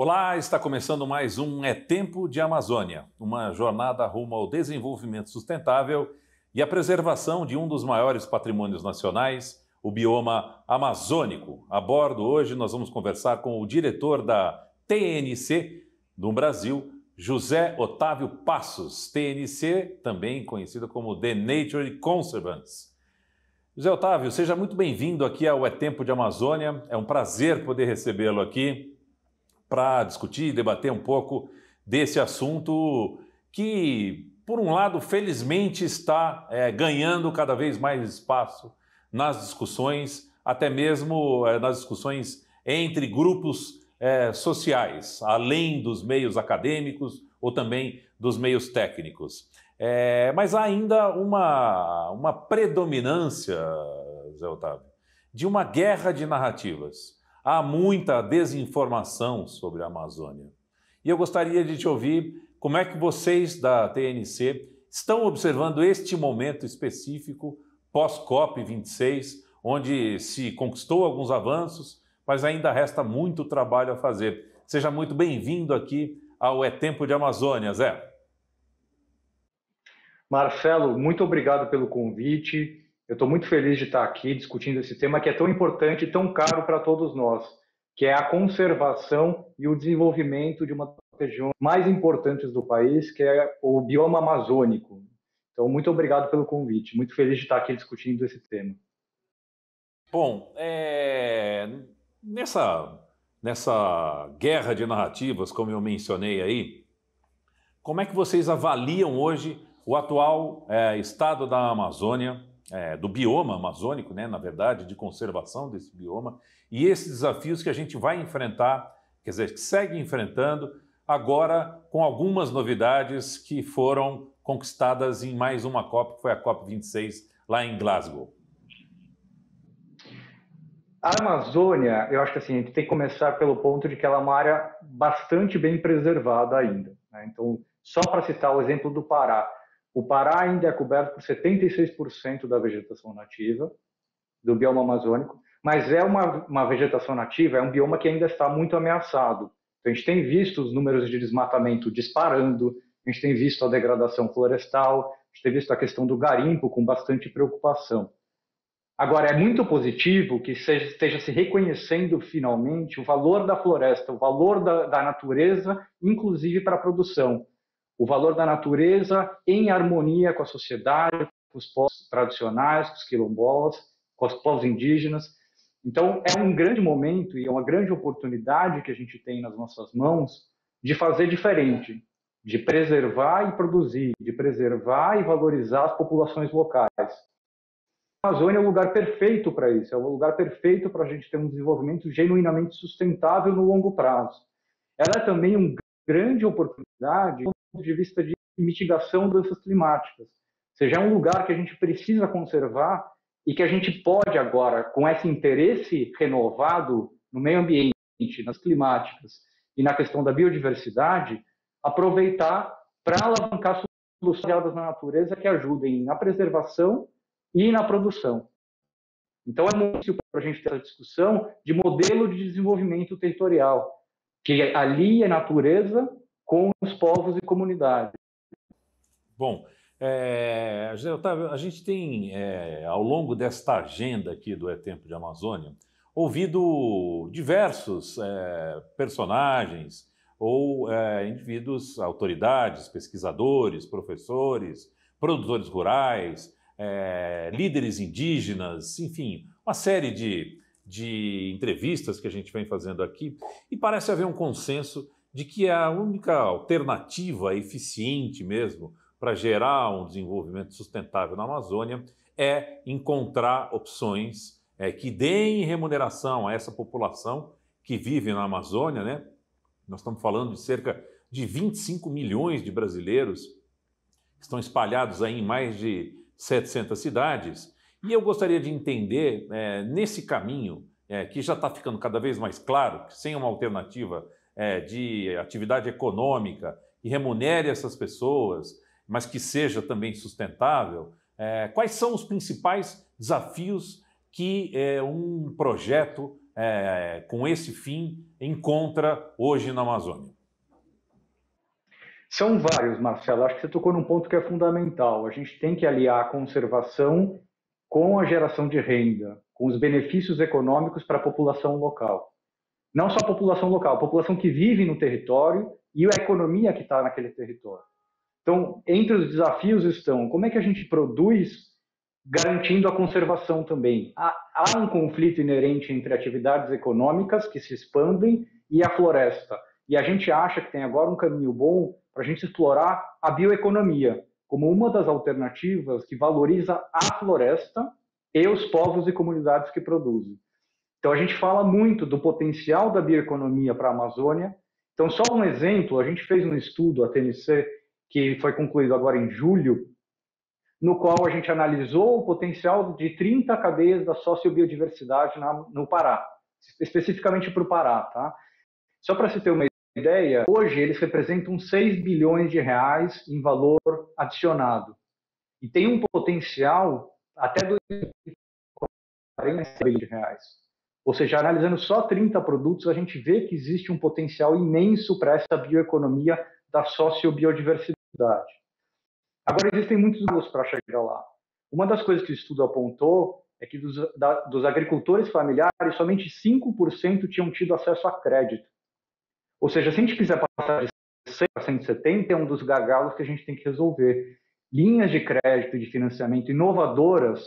Olá, está começando mais um É Tempo de Amazônia, uma jornada rumo ao desenvolvimento sustentável e à preservação de um dos maiores patrimônios nacionais, o bioma amazônico. A bordo hoje nós vamos conversar com o diretor da TNC no Brasil, José Otávio Passos, TNC, também conhecido como The Nature Conservancy. José Otávio, seja muito bem-vindo aqui ao É Tempo de Amazônia, é um prazer poder recebê-lo aqui para discutir e debater um pouco desse assunto que, por um lado, felizmente está ganhando cada vez mais espaço nas discussões, até mesmo nas discussões entre grupos sociais, além dos meios acadêmicos ou também dos meios técnicos. Mas há ainda uma predominância, Zé Otávio, de uma guerra de narrativas. Há muita desinformação sobre a Amazônia. E eu gostaria de te ouvir como é que vocês da TNC estão observando este momento específico pós-COP26, onde se conquistou alguns avanços, mas ainda resta muito trabalho a fazer. Seja muito bem-vindo aqui ao É Tempo de Amazônia, Zé. Marcelo, muito obrigado pelo convite. Eu estou muito feliz de estar aqui discutindo esse tema que é tão importante e tão caro para todos nós, que é a conservação e o desenvolvimento de uma das regiões mais importantes do país, que é o bioma amazônico. Então, muito obrigado pelo convite. Muito feliz de estar aqui discutindo esse tema. Bom, nessa guerra de narrativas, como eu mencionei aí, como é que vocês avaliam hoje o atual estado da Amazônia, do bioma amazônico, né, na verdade, de conservação desse bioma, e esses desafios que a gente vai enfrentar, quer dizer, que segue enfrentando, agora com algumas novidades que foram conquistadas em mais uma COP, que foi a COP26, lá em Glasgow? A Amazônia, eu acho que assim, a gente tem que começar pelo ponto de que ela é uma área bastante bem preservada ainda, né? Então, só para citar o exemplo do Pará, o Pará ainda é coberto por 76% da vegetação nativa do bioma amazônico, mas é uma vegetação nativa, é um bioma que ainda está muito ameaçado. Então, a gente tem visto os números de desmatamento disparando, a gente tem visto a degradação florestal, a gente tem visto a questão do garimpo com bastante preocupação. Agora, é muito positivo que esteja se reconhecendo finalmente o valor da floresta, o valor da natureza, inclusive para a produção. O valor da natureza em harmonia com a sociedade, com os povos tradicionais, com os quilombolas, com os povos indígenas. Então, é um grande momento e é uma grande oportunidade que a gente tem nas nossas mãos de fazer diferente, de preservar e produzir, de preservar e valorizar as populações locais. A Amazônia é o lugar perfeito para isso, é o lugar perfeito para a gente ter um desenvolvimento genuinamente sustentável no longo prazo. Ela é também uma grande oportunidade do ponto de vista de mitigação de doenças climáticas. Ou seja, é um lugar que a gente precisa conservar e que a gente pode agora, com esse interesse renovado no meio ambiente, nas climáticas e na questão da biodiversidade, aproveitar para alavancar soluções na natureza que ajudem na preservação e na produção. Então, é muito para a gente ter essa discussão de modelo de desenvolvimento territorial, que alia a natureza com os povos e comunidades. Bom, Otávio, a gente tem, ao longo desta agenda aqui do É Tempo de Amazônia, ouvido diversos personagens ou indivíduos, autoridades, pesquisadores, professores, produtores rurais, líderes indígenas, enfim, uma série de entrevistas que a gente vem fazendo aqui, e parece haver um consenso de que a única alternativa eficiente mesmo para gerar um desenvolvimento sustentável na Amazônia é encontrar opções que deem remuneração a essa população que vive na Amazônia, né? Nós estamos falando de cerca de 25 milhões de brasileiros que estão espalhados aí em mais de 700 cidades. E eu gostaria de entender, nesse caminho, que já está ficando cada vez mais claro, que sem uma alternativa de atividade econômica que remunere essas pessoas, mas que seja também sustentável, quais são os principais desafios que um projeto com esse fim encontra hoje na Amazônia? São vários, Marcelo. Acho que você tocou num ponto que é fundamental. A gente tem que aliar a conservação com a geração de renda, com os benefícios econômicos para a população local. Não só a população local, a população que vive no território e a economia que está naquele território. Então, entre os desafios estão como é que a gente produz garantindo a conservação também. Há um conflito inerente entre atividades econômicas que se expandem e a floresta. E a gente acha que tem agora um caminho bom para a gente explorar a bioeconomia como uma das alternativas que valoriza a floresta e os povos e comunidades que produzem. Então, a gente fala muito do potencial da bioeconomia para a Amazônia. Então, só um exemplo, a gente fez um estudo, a TNC, que foi concluído agora em julho, no qual a gente analisou o potencial de 30 cadeias da sociobiodiversidade no Pará, especificamente para o Pará. Tá? Só para se ter uma ideia, hoje eles representam 6 bilhões de reais em valor adicionado. E tem um potencial até 40 bilhões de reais. Ou seja, analisando só 30 produtos, a gente vê que existe um potencial imenso para essa bioeconomia da sociobiodiversidade. Agora, existem muitos meios para chegar lá. Uma das coisas que o estudo apontou é que dos agricultores familiares, somente 5% tinham tido acesso a crédito. Ou seja, se a gente quiser passar de 100 a 170, é um dos gargalos que a gente tem que resolver. Linhas de crédito e de financiamento inovadoras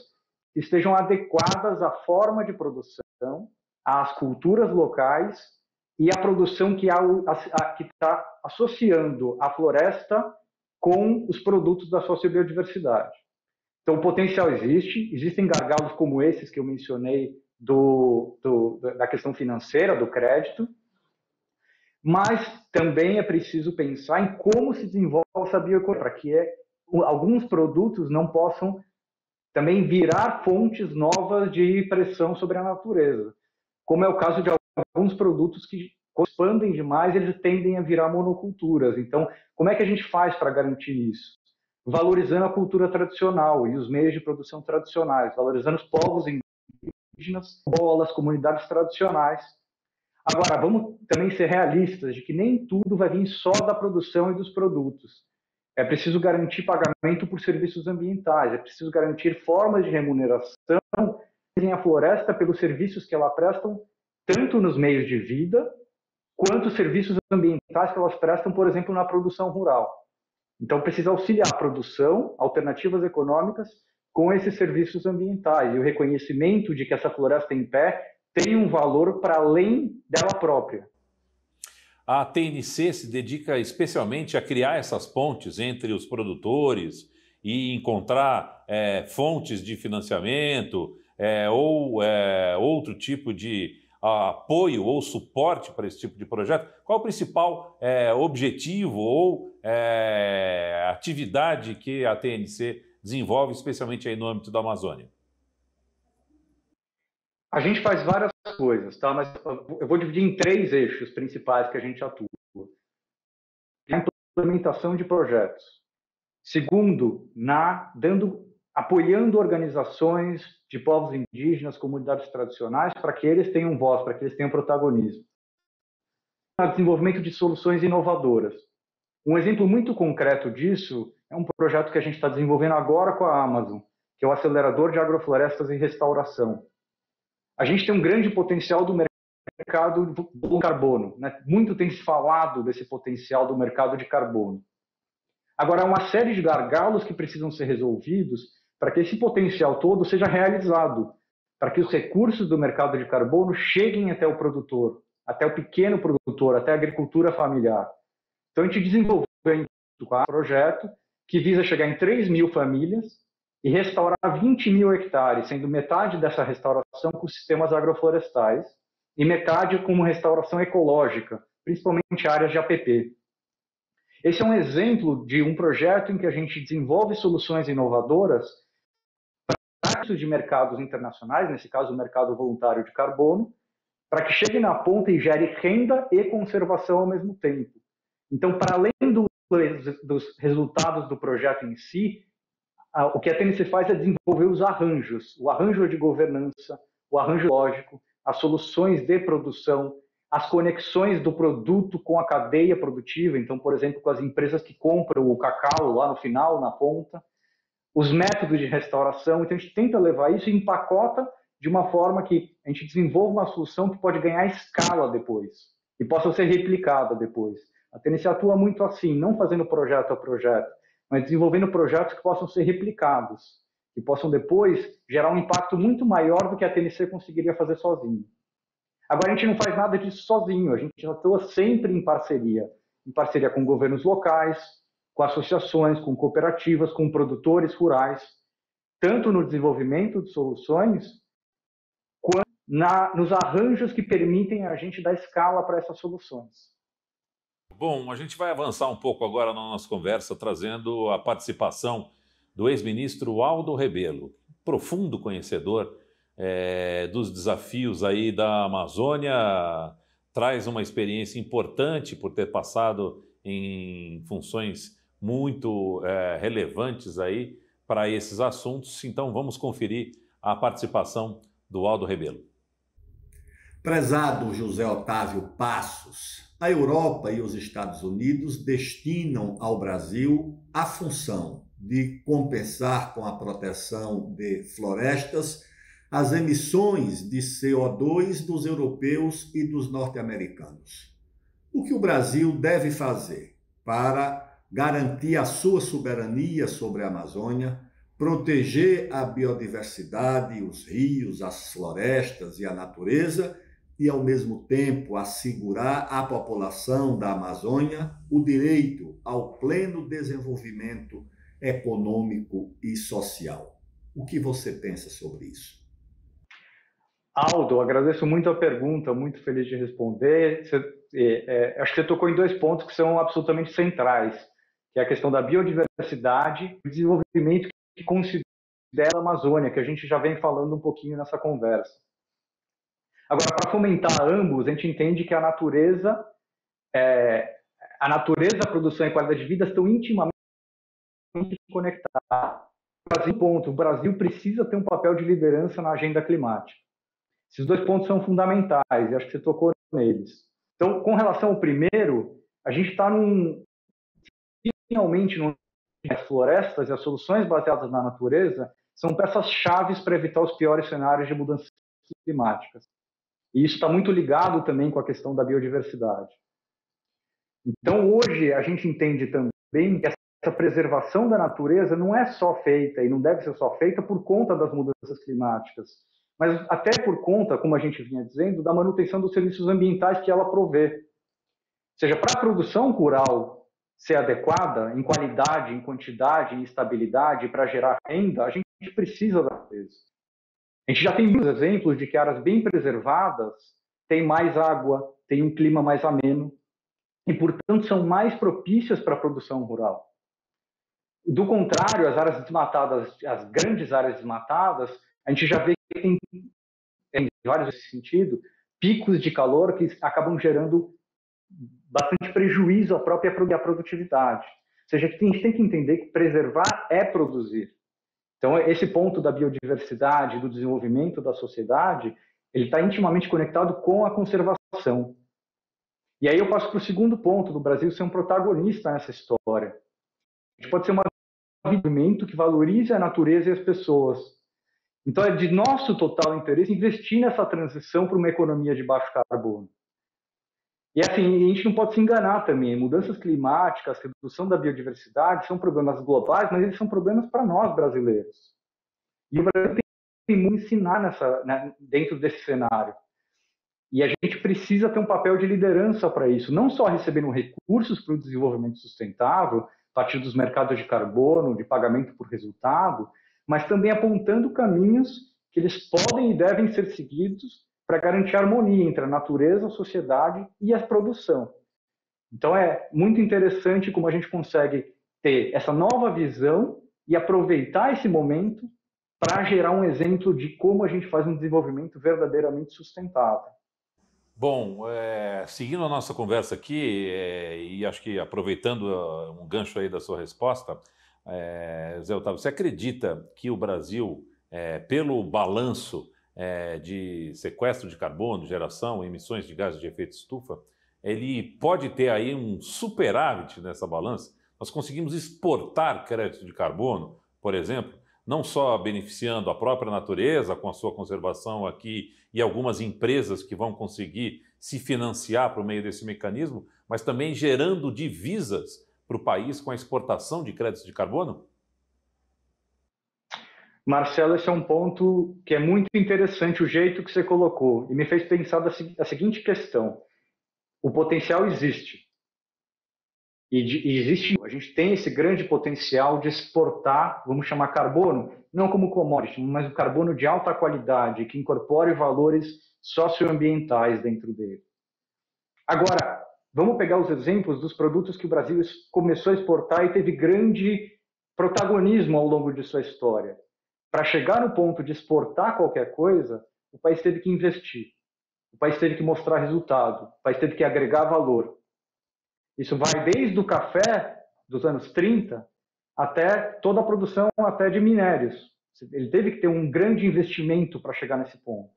que estejam adequadas à forma de produção, às culturas locais e à produção que está associando a floresta com os produtos da sociobiodiversidade. Então, o potencial existe, existem gargalos como esses que eu mencionei da questão financeira, do crédito, mas também é preciso pensar em como se desenvolve essa bioeconomia, para que alguns produtos não possam também virar fontes novas de pressão sobre a natureza, como é o caso de alguns produtos que expandem demais, eles tendem a virar monoculturas. Então, como é que a gente faz para garantir isso? Valorizando a cultura tradicional e os meios de produção tradicionais, valorizando os povos indígenas, as comunidades tradicionais. Agora, vamos também ser realistas de que nem tudo vai vir só da produção e dos produtos. É preciso garantir pagamento por serviços ambientais, é preciso garantir formas de remuneração em a floresta pelos serviços que ela prestam, tanto nos meios de vida, quanto serviços ambientais que elas prestam, por exemplo, na produção rural. Então, precisa auxiliar a produção, alternativas econômicas, com esses serviços ambientais e o reconhecimento de que essa floresta em pé tem um valor para além dela própria. A TNC se dedica especialmente a criar essas pontes entre os produtores e encontrar fontes de financiamento ou outro tipo de apoio ou suporte para esse tipo de projeto. Qual o principal objetivo ou atividade que a TNC desenvolve, especialmente aí no âmbito da Amazônia? A gente faz várias coisas, tá? Mas eu vou dividir em 3 eixos principais que a gente atua. A implementação de projetos. Segundo, apoiando organizações de povos indígenas, comunidades tradicionais, para que eles tenham voz, para que eles tenham protagonismo. O desenvolvimento de soluções inovadoras. Um exemplo muito concreto disso é um projeto que a gente está desenvolvendo agora com a Amazon, que é o Acelerador de Agroflorestas e Restauração. A gente tem um grande potencial do mercado do carbono, né? Muito tem se falado desse potencial do mercado de carbono. Agora, há uma série de gargalos que precisam ser resolvidos para que esse potencial todo seja realizado, para que os recursos do mercado de carbono cheguem até o produtor, até o pequeno produtor, até a agricultura familiar. Então, a gente desenvolveu um projeto que visa chegar em 3.000 famílias e restaurar 20.000 hectares, sendo metade dessa restauração com sistemas agroflorestais e metade com restauração ecológica, principalmente áreas de APP. Esse é um exemplo de um projeto em que a gente desenvolve soluções inovadoras para de mercados internacionais, nesse caso o mercado voluntário de carbono, para que chegue na ponta e gere renda e conservação ao mesmo tempo. Então, para além dos resultados do projeto em si, o que a TNC faz é desenvolver os arranjos, o arranjo de governança, o arranjo lógico, as soluções de produção, as conexões do produto com a cadeia produtiva, então, por exemplo, com as empresas que compram o cacau lá no final, na ponta, os métodos de restauração. Então, a gente tenta levar isso e empacota de uma forma que a gente desenvolva uma solução que pode ganhar escala depois e possa ser replicada depois. A TNC atua muito assim, não fazendo projeto a projeto, mas desenvolvendo projetos que possam ser replicados, que possam depois gerar um impacto muito maior do que a TNC conseguiria fazer sozinho. Agora, a gente não faz nada disso sozinho, a gente atua sempre em parceria com governos locais, com associações, com cooperativas, com produtores rurais, tanto no desenvolvimento de soluções, quanto nos arranjos que permitem a gente dar escala para essas soluções. Bom, a gente vai avançar um pouco agora na nossa conversa, trazendo a participação do ex-ministro Aldo Rebelo, profundo conhecedor dos desafios aí da Amazônia, traz uma experiência importante por ter passado em funções muito relevantes aí para esses assuntos. Então vamos conferir a participação do Aldo Rebelo. Prezado José Otávio Passos, a Europa e os Estados Unidos destinam ao Brasil a função de compensar com a proteção de florestas as emissões de CO2 dos europeus e dos norte-americanos. O que o Brasil deve fazer para garantir a sua soberania sobre a Amazônia, proteger a biodiversidade, os rios, as florestas e a natureza, e, ao mesmo tempo, assegurar à população da Amazônia o direito ao pleno desenvolvimento econômico e social? O que você pensa sobre isso? Aldo, agradeço muito a pergunta, muito feliz de responder. Acho que você tocou em dois pontos que são absolutamente centrais, que é a questão da biodiversidade e o desenvolvimento que considera a Amazônia, que a gente já vem falando um pouquinho nessa conversa. Agora, para fomentar ambos, a gente entende que a natureza, a produção e a qualidade de vida estão intimamente conectadas. O Brasil precisa ter um papel de liderança na agenda climática. Esses dois pontos são fundamentais, e acho que você tocou neles. Então, com relação ao primeiro, a gente está finalmente as florestas e as soluções baseadas na natureza são peças-chave para evitar os piores cenários de mudanças climáticas. E isso está muito ligado também com a questão da biodiversidade. Então, hoje, a gente entende também que essa preservação da natureza não é só feita, e não deve ser só feita por conta das mudanças climáticas, mas até por conta, como a gente vinha dizendo, da manutenção dos serviços ambientais que ela provê. Ou seja, para a produção rural ser adequada, em qualidade, em quantidade, em estabilidade, para gerar renda, a gente precisa da natureza. A gente já tem muitos exemplos de que áreas bem preservadas têm mais água, têm um clima mais ameno e, portanto, são mais propícias para a produção rural. Do contrário, as áreas desmatadas, as grandes áreas desmatadas, a gente já vê que tem, em vários nesse sentido, picos de calor que acabam gerando bastante prejuízo à própria produtividade. Ou seja, a gente tem que entender que preservar é produzir. Então, esse ponto da biodiversidade, do desenvolvimento da sociedade, ele está intimamente conectado com a conservação. E aí eu passo para o segundo ponto do Brasil ser um protagonista nessa história. A gente pode ser um movimento que valorize a natureza e as pessoas. Então, é de nosso total interesse investir nessa transição para uma economia de baixo carbono. E assim, a gente não pode se enganar também. Mudanças climáticas, redução da biodiversidade são problemas globais, mas eles são problemas para nós brasileiros. E o Brasil tem muito a ensinar dentro desse cenário. E a gente precisa ter um papel de liderança para isso, não só recebendo recursos para o desenvolvimento sustentável, a partir dos mercados de carbono, de pagamento por resultado, mas também apontando caminhos que eles podem e devem ser seguidos para garantir harmonia entre a natureza, a sociedade e a produção. Então, é muito interessante como a gente consegue ter essa nova visão e aproveitar esse momento para gerar um exemplo de como a gente faz um desenvolvimento verdadeiramente sustentável. Bom, seguindo a nossa conversa aqui, e acho que aproveitando um gancho aí da sua resposta, Zé Otávio, você acredita que o Brasil, pelo balanço de sequestro de carbono, geração, emissões de gases de efeito estufa, ele pode ter aí um superávit nessa balança. Nós conseguimos exportar crédito de carbono, por exemplo, não só beneficiando a própria natureza com a sua conservação aqui e algumas empresas que vão conseguir se financiar por meio desse mecanismo, mas também gerando divisas para o país com a exportação de créditos de carbono? Marcelo, esse é um ponto que é muito interessante, o jeito que você colocou, e me fez pensar a seguinte questão. O potencial existe. E existe, a gente tem esse grande potencial de exportar, vamos chamar carbono, não como commodity, mas o carbono de alta qualidade, que incorpore valores socioambientais dentro dele. Agora, vamos pegar os exemplos dos produtos que o Brasil começou a exportar e teve grande protagonismo ao longo de sua história. Para chegar no ponto de exportar qualquer coisa, o país teve que investir, o país teve que mostrar resultado, o país teve que agregar valor. Isso vai desde o café dos anos 30 até toda a produção até de minérios. Ele teve que ter um grande investimento para chegar nesse ponto.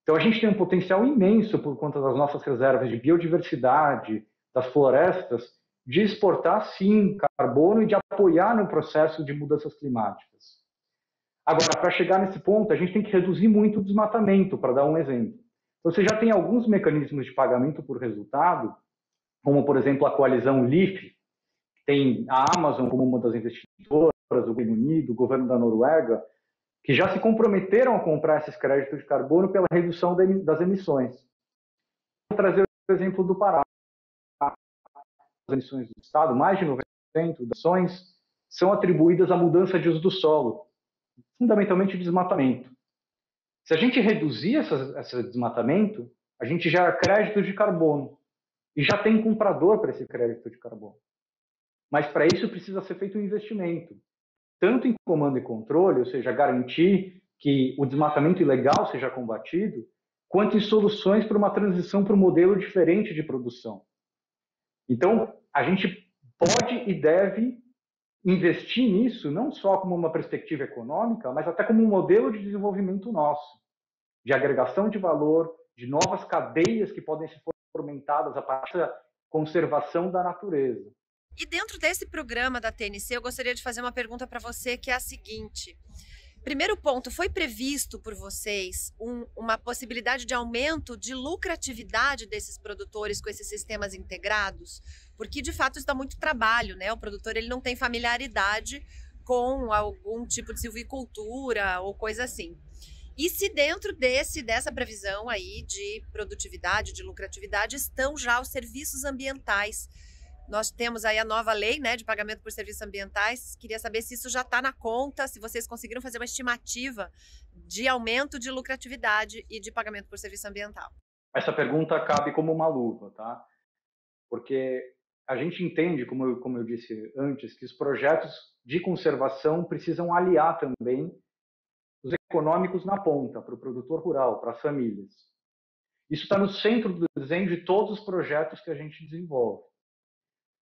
Então a gente tem um potencial imenso por conta das nossas reservas de biodiversidade, das florestas, de exportar sim carbono e de apoiar no processo de mudanças climáticas. Agora, para chegar nesse ponto, a gente tem que reduzir muito o desmatamento, para dar um exemplo. Você já tem alguns mecanismos de pagamento por resultado, como, por exemplo, a coalizão LEAF, que tem a Amazon como uma das investidoras, o Reino Unido, o governo da Noruega, que já se comprometeram a comprar esses créditos de carbono pela redução das emissões. Vou trazer o exemplo do Pará. As emissões do Estado, mais de 90% das ações são atribuídas à mudança de uso do solo, fundamentalmente desmatamento. Se a gente reduzir esse desmatamento, a gente gera crédito de carbono. E já tem comprador para esse crédito de carbono. Mas para isso precisa ser feito um investimento, tanto em comando e controle, ou seja, garantir que o desmatamento ilegal seja combatido, quanto em soluções para uma transição para um modelo diferente de produção. Então, a gente pode e deve investir nisso, não só como uma perspectiva econômica, mas até como um modelo de desenvolvimento nosso, de agregação de valor, de novas cadeias que podem ser fomentadas a partir da conservação da natureza. E dentro desse programa da TNC, eu gostaria de fazer uma pergunta para você, que é a seguinte. Primeiro ponto, foi previsto por vocês uma possibilidade de aumento de lucratividade desses produtores com esses sistemas integrados? Porque, de fato, isso dá muito trabalho, né? O produtor ele não tem familiaridade com algum tipo de silvicultura ou coisa assim. E se dentro dessa previsão aí de produtividade, de lucratividade, estão já os serviços ambientais? Nós temos aí a nova lei, né, de pagamento por serviços ambientais. Queria saber se isso já está na conta, se vocês conseguiram fazer uma estimativa de aumento de lucratividade e de pagamento por serviço ambiental. Essa pergunta cabe como uma luva, tá? Porque a gente entende, como eu disse antes, que os projetos de conservação precisam aliar também os econômicos na ponta, para o produtor rural, para as famílias. Isso está no centro do desenho de todos os projetos que a gente desenvolve.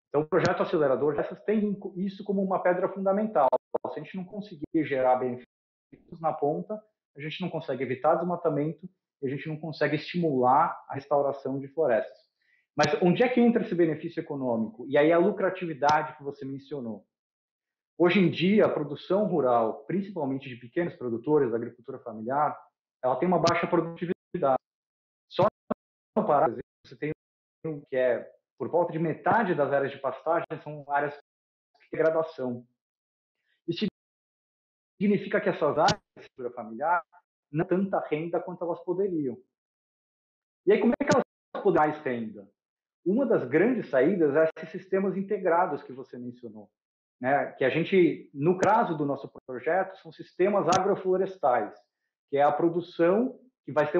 Então, o projeto acelerador tem isso como uma pedra fundamental. Se a gente não conseguir gerar benefícios na ponta, a gente não consegue evitar desmatamento e a gente não consegue estimular a restauração de florestas. Mas onde é que entra esse benefício econômico? E aí a lucratividade que você mencionou. Hoje em dia, a produção rural, principalmente de pequenos produtores da agricultura familiar, ela tem uma baixa produtividade. Só no Pará, por exemplo, você tem que é por volta de metade das áreas de pastagem são áreas de degradação. Isso significa que essas áreas de agricultura familiar não têm tanta renda quanto elas poderiam. E aí, como é que elas podem mais renda? Uma das grandes saídas é esses sistemas integrados que você mencionou. Né, que a gente, no caso do nosso projeto, são sistemas agroflorestais, que é a produção que vai ser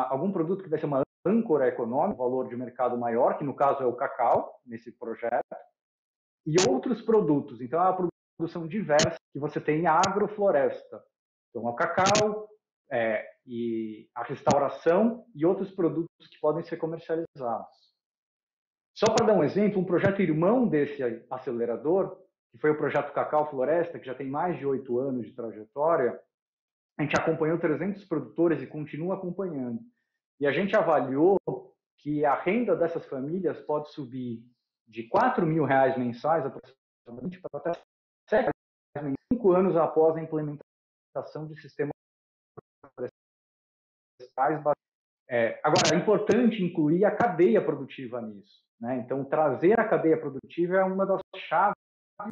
algum produto que vai ser uma âncora econômica, valor de mercado maior, que no caso é o cacau, nesse projeto, e outros produtos. Então, é uma produção diversa que você tem em agrofloresta. Então, o cacau, e a restauração e outros produtos que podem ser comercializados. Só para dar um exemplo, um projeto irmão desse acelerador, que foi o projeto Cacau Floresta, que já tem mais de 8 anos de trajetória, A gente acompanhou 300 produtores e continua acompanhando. E a gente avaliou que a renda dessas famílias pode subir de R$ 4.000 mensais, aproximadamente, para até R$ 7.000 em 5 anos após a implementação de sistemas florestais. Agora, é importante incluir a cadeia produtiva nisso, né? Então, trazer a cadeia produtiva é uma das chaves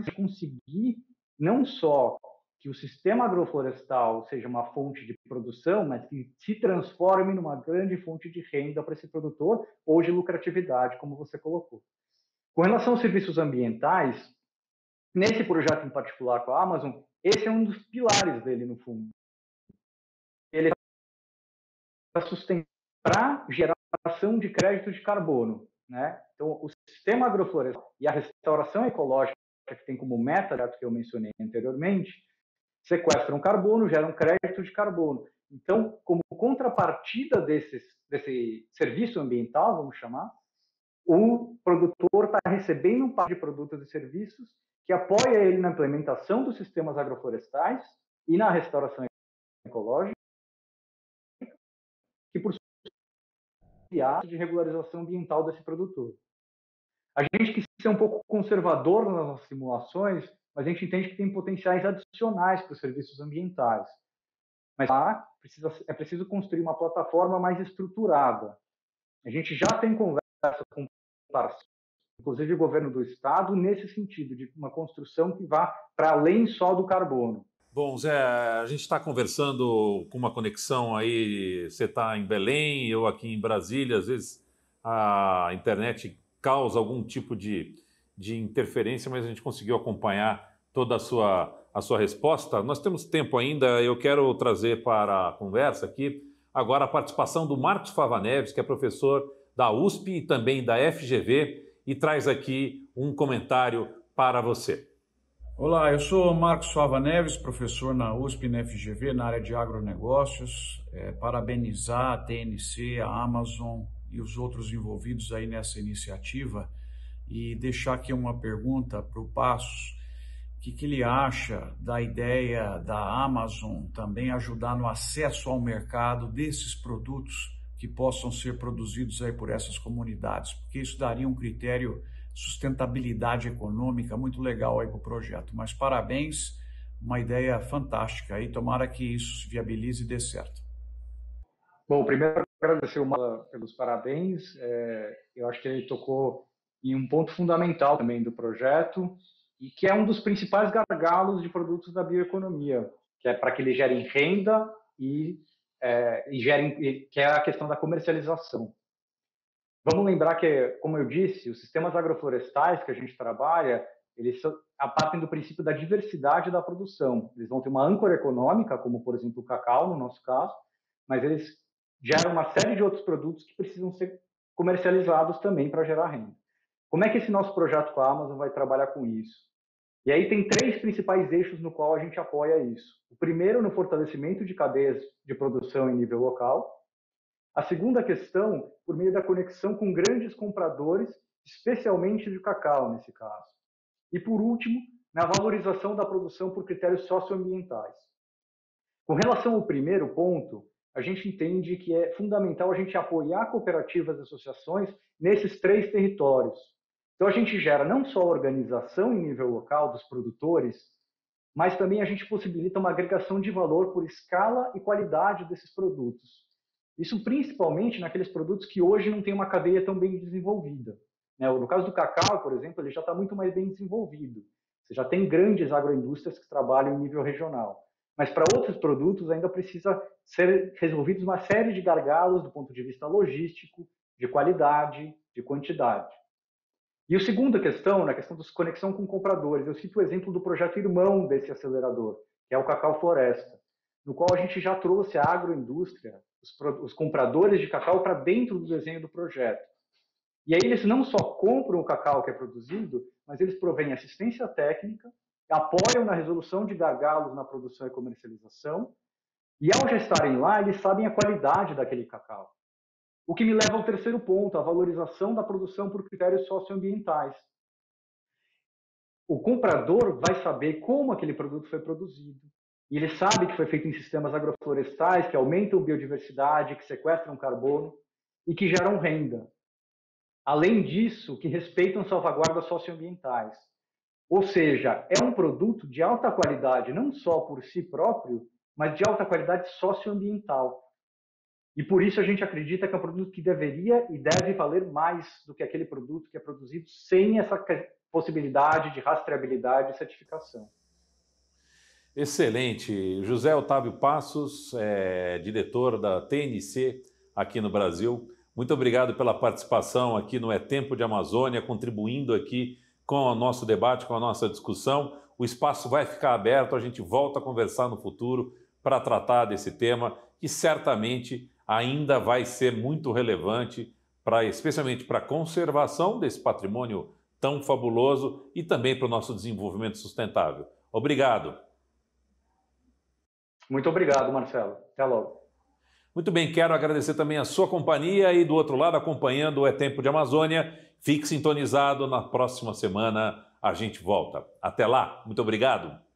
de conseguir não só que o sistema agroflorestal seja uma fonte de produção, mas que se transforme numa grande fonte de renda para esse produtor ou de lucratividade, como você colocou. Com relação aos serviços ambientais, nesse projeto em particular com a Amazon, esse é um dos pilares dele, no fundo. Ele é para sustentar a geração de crédito de carbono, né? Então, o sistema agroflorestal e a restauração ecológica, que tem como meta, que eu mencionei anteriormente, sequestram carbono, geram crédito de carbono. Então, como contrapartida desse serviço ambiental, vamos chamar, o produtor está recebendo um par de produtos e serviços que apoia ele na implementação dos sistemas agroflorestais e na restauração ecológica, que por sua de regularização ambiental desse produtor. A gente quis ser um pouco conservador nas nossas simulações, mas a gente entende que tem potenciais adicionais para os serviços ambientais. Mas lá é preciso construir uma plataforma mais estruturada. A gente já tem conversa com parceiros, inclusive o governo do estado, nesse sentido, de uma construção que vá para além só do carbono. Bom, Zé, a gente está conversando com uma conexão aí, você está em Belém, eu aqui em Brasília, às vezes a internet causa algum tipo de interferência, mas a gente conseguiu acompanhar toda a sua resposta. Nós temos tempo ainda, eu quero trazer para a conversa aqui agora a participação do Marcos Fava Neves, que é professor da USP e também da FGV, e traz aqui um comentário para você. Olá, eu sou Marcos Fava Neves, professor na USP e na FGV, na área de agronegócios. Parabenizar a TNC, a Amazon e os outros envolvidos aí nessa iniciativa e deixar aqui uma pergunta para o Passos. O que ele acha da ideia da Amazon também ajudar no acesso ao mercado desses produtos que possam ser produzidos aí por essas comunidades? Porque isso daria um critério de sustentabilidade econômica muito legal aí para o projeto. Mas parabéns, uma ideia fantástica aí, tomara que isso se viabilize e dê certo. Bom, primeiro agradecer pelos parabéns. Eu acho que ele tocou em um ponto fundamental também do projeto, e que é um dos principais gargalos de produtos da bioeconomia, que é para que eles gerem renda que é a questão da comercialização. Vamos lembrar que, como eu disse, os sistemas agroflorestais que a gente trabalha, eles partem do princípio da diversidade da produção. Eles vão ter uma âncora econômica, como, por exemplo, o cacau, no nosso caso, mas eles geram uma série de outros produtos que precisam ser comercializados também para gerar renda. Como é que esse nosso projeto com a Amazon vai trabalhar com isso? E aí tem 3 principais eixos no qual a gente apoia isso. O primeiro, no fortalecimento de cadeias de produção em nível local. A segunda questão, por meio da conexão com grandes compradores, especialmente de cacau, nesse caso. E, por último, na valorização da produção por critérios socioambientais. Com relação ao primeiro ponto, a gente entende que é fundamental a gente apoiar cooperativas e associações nesses 3 territórios. Então, a gente gera não só a organização em nível local dos produtores, mas também a gente possibilita uma agregação de valor por escala e qualidade desses produtos. Isso principalmente naqueles produtos que hoje não têm uma cadeia tão bem desenvolvida. No caso do cacau, por exemplo, ele já está muito mais bem desenvolvido. Você já tem grandes agroindústrias que trabalham em nível regional. Mas para outros produtos ainda precisa ser resolvidos uma série de gargalos do ponto de vista logístico, de qualidade, de quantidade. E a segunda questão, na questão da conexão com compradores, eu cito o exemplo do projeto irmão desse acelerador, que é o Cacau Floresta, no qual a gente já trouxe a agroindústria, os compradores de cacau para dentro do desenho do projeto. E aí eles não só compram o cacau que é produzido, mas eles provêm assistência técnica, apoiam na resolução de gargalos na produção e comercialização, e ao já estarem lá, eles sabem a qualidade daquele cacau. O que me leva ao terceiro ponto, a valorização da produção por critérios socioambientais. O comprador vai saber como aquele produto foi produzido, e ele sabe que foi feito em sistemas agroflorestais que aumentam biodiversidade, que sequestram carbono e que geram renda. Além disso, que respeitam salvaguardas socioambientais. Ou seja, é um produto de alta qualidade, não só por si próprio, mas de alta qualidade socioambiental. E por isso a gente acredita que é um produto que deveria e deve valer mais do que aquele produto que é produzido sem essa possibilidade de rastreabilidade e certificação. Excelente. José Otávio Passos, diretor da TNC aqui no Brasil. Muito obrigado pela participação aqui no É Tempo de Amazônia, contribuindo aqui com o nosso debate, com a nossa discussão. O espaço vai ficar aberto, a gente volta a conversar no futuro para tratar desse tema, que certamente ainda vai ser muito relevante, especialmente para a conservação desse patrimônio tão fabuloso e também para o nosso desenvolvimento sustentável. Obrigado. Muito obrigado, Marcelo. Até logo. Muito bem, quero agradecer também a sua companhia e do outro lado, acompanhando o É Tempo de Amazônia. Fique sintonizado, na próxima semana a gente volta. Até lá, muito obrigado.